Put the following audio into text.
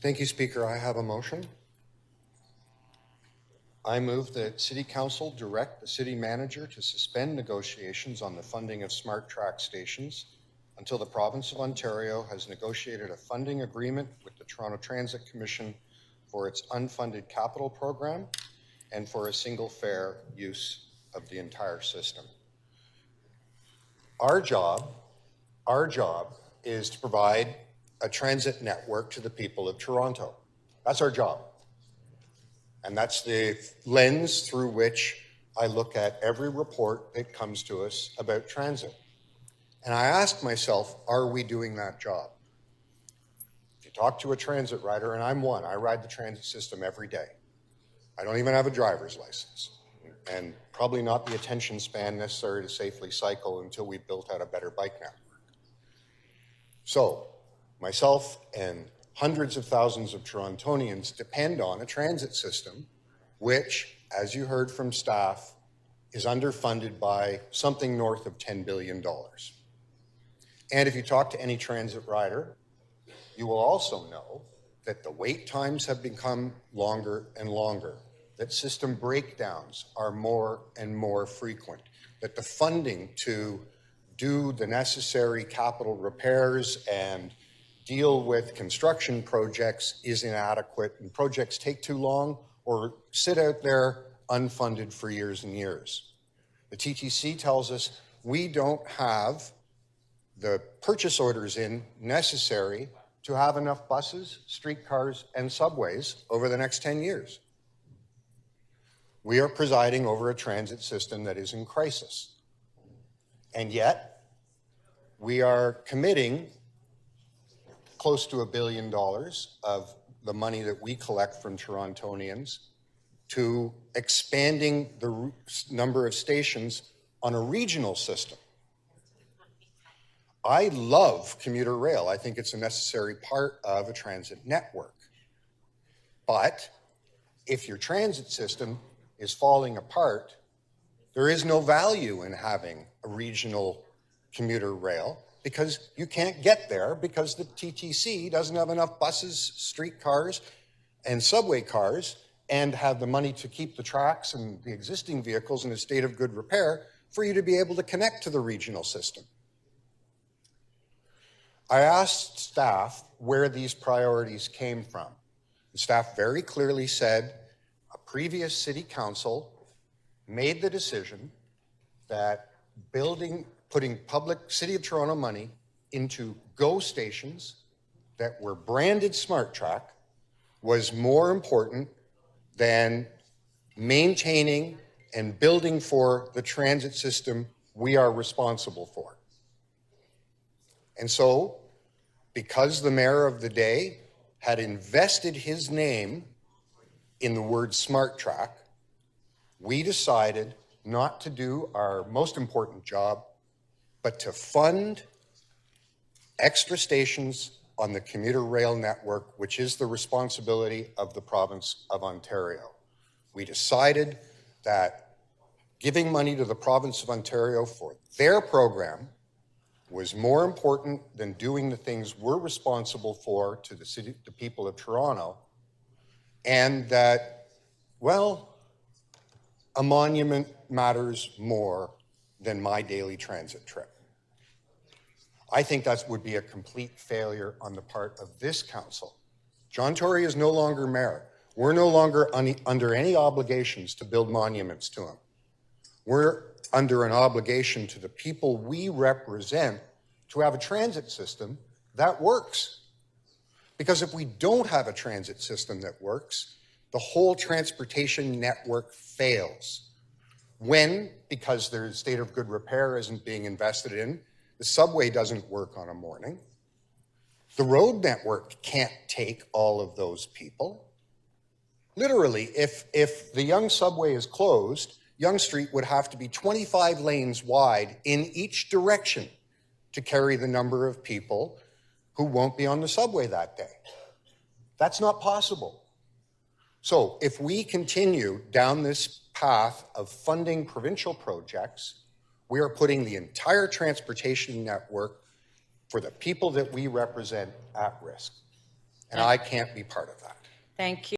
Thank you, Speaker. I have a motion. I move that City Council direct the City Manager to suspend negotiations on the funding of SmartTrack stations until the Province of Ontario has negotiated a funding agreement with the Toronto Transit Commission for its unfunded capital program and for a single fare use of the entire system. Our job is to provide a transit network to the people of Toronto. That's our job. And that's the lens through which I look at every report that comes to us about transit. And I ask myself, are we doing that job? If you talk to a transit rider, and I'm one, I ride the transit system every day. I don't even have a driver's license, and probably not the attention span necessary to safely cycle until we built out a better bike network. So, myself and hundreds of thousands of Torontonians depend on a transit system which, as you heard from staff, is underfunded by something north of $10 billion. And if you talk to any transit rider, you will also know that the wait times have become longer and longer, that system breakdowns are more and more frequent, that the funding to do the necessary capital repairs and deal with construction projects is inadequate, and projects take too long or sit out there unfunded for years and years. The TTC tells us we don't have the purchase orders in necessary to have enough buses, streetcars, and subways over the next 10 years. We are presiding over a transit system that is in crisis. And yet, we are committing close to $1 billion of the money that we collect from Torontonians to expanding the number of stations on a regional system. I love commuter rail. I think it's a necessary part of a transit network. But if your transit system is falling apart, there is no value in having a regional commuter rail because you can't get there because the TTC doesn't have enough buses, streetcars, and subway cars and have the money to keep the tracks and the existing vehicles in a state of good repair for you to be able to connect to the regional system. I asked staff where these priorities came from. The staff very clearly said a previous city council made the decision that putting public City of Toronto money into GO stations that were branded SmartTrack was more important than maintaining and building for the transit system we are responsible for. And so, because the mayor of the day had invested his name in the word SmartTrack, we decided not to do our most important job, but to fund extra stations on the commuter rail network, which is the responsibility of the province of Ontario. We decided that giving money to the province of Ontario for their program was more important than doing the things we're responsible for to the people of Toronto, and that, well, a monument matters more than my daily transit trip. I think that would be a complete failure on the part of this council. John Tory is no longer mayor. We're no longer under any obligations to build monuments to him. We're under an obligation to the people we represent to have a transit system that works. Because if we don't have a transit system that works, the whole transportation network fails. When, because their state of good repair isn't being invested in, the subway doesn't work on a morning. The road network can't take all of those people. Literally, if the Yonge subway is closed, Yonge Street would have to be 25 lanes wide in each direction to carry the number of people who won't be on the subway that day. That's not possible. So if we continue down this path of funding provincial projects, we are putting the entire transportation network for the people that we represent at risk. and I can't be part of that. Thank you.